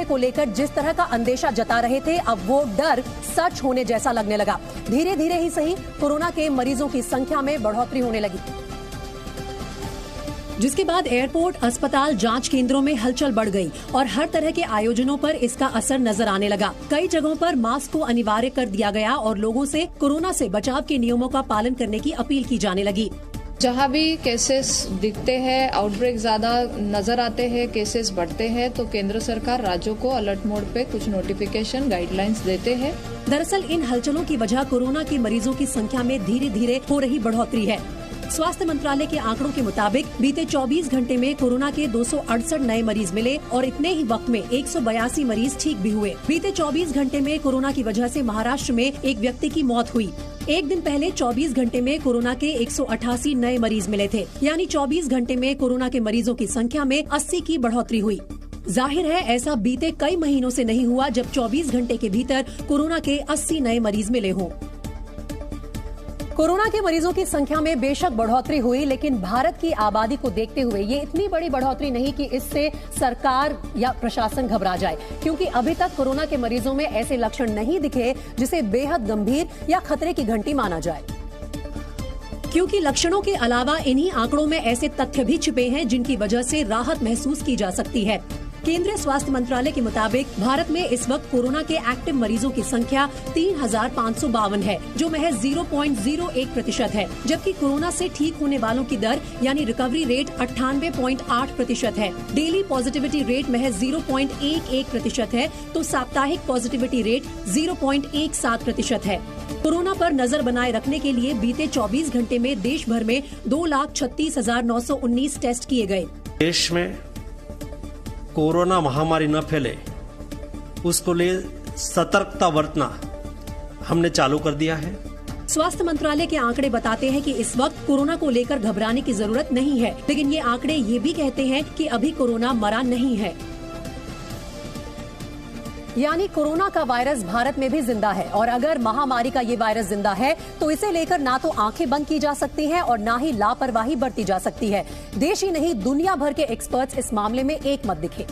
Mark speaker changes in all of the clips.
Speaker 1: को लेकर जिस तरह का अंदेशा जता रहे थे, अब वो डर सच होने जैसा लगने लगा। धीरे धीरे ही सही कोरोना के मरीजों की संख्या में बढ़ोतरी होने लगी, जिसके बाद एयरपोर्ट, अस्पताल, जांच केंद्रों में हलचल बढ़ गई और हर तरह के आयोजनों पर इसका असर नजर आने लगा। कई जगहों पर मास्क को अनिवार्य कर दिया गया और लोगों से कोरोना से बचाव के नियमों का पालन करने की अपील की जाने लगी।
Speaker 2: जहाँ भी केसेस दिखते हैं, आउटब्रेक ज्यादा नजर आते हैं, केसेस बढ़ते हैं, तो केंद्र सरकार राज्यों को अलर्ट मोड पे कुछ नोटिफिकेशन, गाइडलाइंस देते हैं।
Speaker 1: दरअसल इन हलचलों की वजह कोरोना के मरीजों की संख्या में धीरे धीरे हो रही बढ़ोतरी है। स्वास्थ्य मंत्रालय के आंकड़ों के मुताबिक बीते 24 घंटे में कोरोना के 268 नए मरीज मिले और इतने ही वक्त में 182 मरीज ठीक भी हुए। बीते 24 घंटे में कोरोना की वजह से महाराष्ट्र में एक व्यक्ति की मौत हुई। एक दिन पहले 24 घंटे में कोरोना के 188 नए मरीज मिले थे, यानी 24 घंटे में कोरोना के मरीजों की संख्या में 80 की बढ़ोतरी हुई। जाहिर है ऐसा बीते कई महीनों से नहीं हुआ जब 24 घंटे के भीतर कोरोना के 80 नए मरीज मिले हों। कोरोना के मरीजों की संख्या में बेशक बढ़ोतरी हुई, लेकिन भारत की आबादी को देखते हुए ये इतनी बड़ी बढ़ोतरी नहीं कि इससे सरकार या प्रशासन घबरा जाए, क्योंकि अभी तक कोरोना के मरीजों में ऐसे लक्षण नहीं दिखे जिसे बेहद गंभीर या खतरे की घंटी माना जाए। क्योंकि लक्षणों के अलावा इन्हीं आंकड़ों में ऐसे तथ्य भी छिपे हैं जिनकी वजह से राहत महसूस की जा सकती है। केंद्रीय स्वास्थ्य मंत्रालय के मुताबिक भारत में इस वक्त कोरोना के एक्टिव मरीजों की संख्या 3,552 है, जो महज 0.01% है, जबकि कोरोना से ठीक होने वालों की दर यानी रिकवरी रेट 98.8% है। डेली पॉजिटिविटी रेट महज 0.11% है, तो साप्ताहिक पॉजिटिविटी रेट 0.17% है। कोरोना पर नजर बनाए रखने के लिए बीते 24 घंटे में देश भर में 2,36,919 टेस्ट किए गए।
Speaker 3: देश में कोरोना महामारी न फैले उसको लिए सतर्कता बरतना हमने चालू कर दिया है।
Speaker 1: स्वास्थ्य मंत्रालय के आंकड़े बताते हैं कि इस वक्त कोरोना को लेकर घबराने की जरूरत नहीं है, लेकिन ये आंकड़े ये भी कहते हैं कि अभी कोरोना मरा नहीं है, यानी कोरोना का वायरस भारत में भी जिंदा है। और अगर महामारी का ये वायरस जिंदा है तो इसे लेकर ना तो आंखें बंद की जा सकती हैं और ना ही लापरवाही बरती जा सकती है। देश ही नहीं दुनिया भर के एक्सपर्ट्स इस मामले में एक मत दिखे।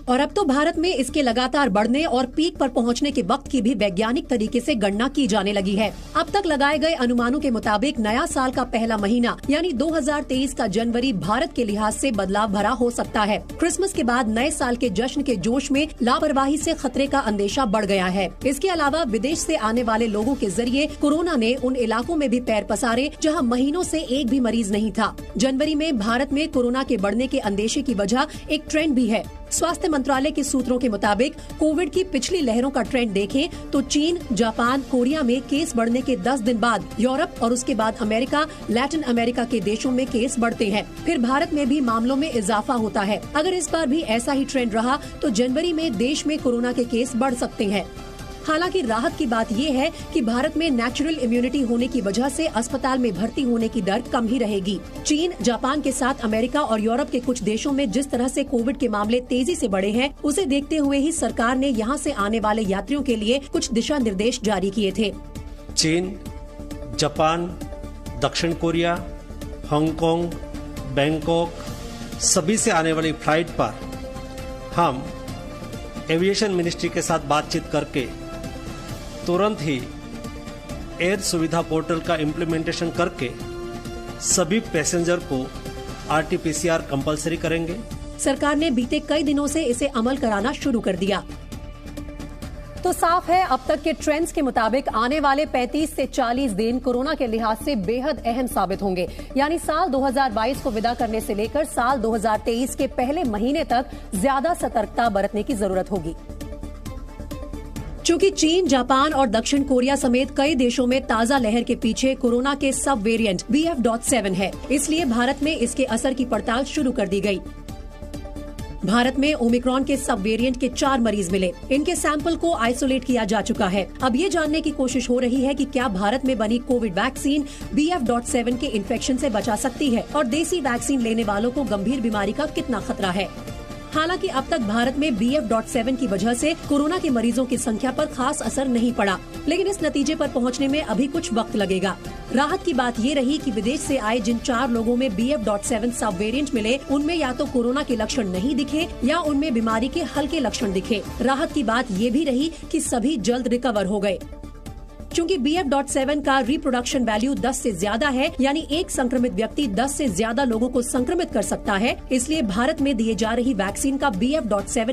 Speaker 1: और अब तो भारत में इसके लगातार बढ़ने और पीक पर पहुंचने के वक्त की भी वैज्ञानिक तरीके से गणना की जाने लगी है। अब तक लगाए गए अनुमानों के मुताबिक नया साल का पहला महीना यानी 2023 का जनवरी भारत के लिहाज से बदलाव भरा हो सकता है। क्रिसमस के बाद नए साल के जश्न के जोश में लापरवाही से खतरे का अंदेशा बढ़ गया है। इसके अलावा विदेश से आने वाले लोगों के जरिए कोरोना ने उन इलाकों में भी पैर पसारे जहाँ महीनों से एक भी मरीज नहीं था। जनवरी में भारत में कोरोना के बढ़ने के अंदेशे की वजह एक ट्रेंड भी है। स्वास्थ्य मंत्रालय के सूत्रों के मुताबिक कोविड की पिछली लहरों का ट्रेंड देखें तो चीन, जापान, कोरिया में केस बढ़ने के 10 दिन बाद यूरोप और उसके बाद अमेरिका, लैटिन अमेरिका के देशों में केस बढ़ते हैं। फिर भारत में भी मामलों में इजाफा होता है। अगर इस बार भी ऐसा ही ट्रेंड रहा तो जनवरी में देश में कोरोना के केस बढ़ सकते हैं। हालांकि राहत की बात ये है कि भारत में नेचुरल इम्यूनिटी होने की वजह से अस्पताल में भर्ती होने की दर कम ही रहेगी। चीन, जापान के साथ अमेरिका और यूरोप के कुछ देशों में जिस तरह से कोविड के मामले तेजी से बढ़े हैं, उसे देखते हुए ही सरकार ने यहाँ से आने वाले यात्रियों के लिए कुछ दिशा निर्देश जारी किए थे।
Speaker 3: चीन, जापान, दक्षिण कोरिया, हांगकांग, बैंकॉक सभी से आने वाली फ्लाइट पर हम एविएशन मिनिस्ट्री के साथ बातचीत करके तुरंत ही एयर सुविधा पोर्टल का इम्प्लीमेंटेशन करके सभी पैसेंजर को RT-PCR कंपलसरी करेंगे।
Speaker 1: सरकार ने बीते कई दिनों से इसे अमल कराना शुरू कर दिया। तो साफ है अब तक के ट्रेंड्स के मुताबिक आने वाले 35 से 40 दिन कोरोना के लिहाज से बेहद अहम साबित होंगे। यानी साल 2022 को विदा करने से लेकर साल 2023 के पहले महीने तक ज्यादा सतर्कता बरतने की जरूरत होगी। चूंकि चीन, जापान और दक्षिण कोरिया समेत कई देशों में ताजा लहर के पीछे कोरोना के सब वेरिएंट BF.7 है, इसलिए भारत में इसके असर की पड़ताल शुरू कर दी गई। भारत में ओमिक्रॉन के सब वेरिएंट के 4 मरीज मिले। इनके सैंपल को आइसोलेट किया जा चुका है। अब ये जानने की कोशिश हो रही है कि क्या भारत में बनी कोविड वैक्सीन BF.7 के इन्फेक्शन से बचा सकती है और देसी वैक्सीन लेने वालों को गंभीर बीमारी का कितना खतरा है। हालांकि अब तक भारत में BF.7 की वजह से कोरोना के मरीजों की संख्या पर खास असर नहीं पड़ा, लेकिन इस नतीजे पर पहुंचने में अभी कुछ वक्त लगेगा। राहत की बात ये रही कि विदेश से आए जिन 4 लोगों में BF.7 सब वेरिएंट मिले, उनमें या तो कोरोना के लक्षण नहीं दिखे या उनमें बीमारी के हल्के लक्षण दिखे। राहत की बात ये भी रही कि सभी जल्द रिकवर हो गए। चूंकि BF.7 का रिप्रोडक्शन वैल्यू 10 से ज्यादा है, यानी एक संक्रमित व्यक्ति 10 से ज्यादा लोगों को संक्रमित कर सकता है, इसलिए भारत में दिए जा रही वैक्सीन का BF.7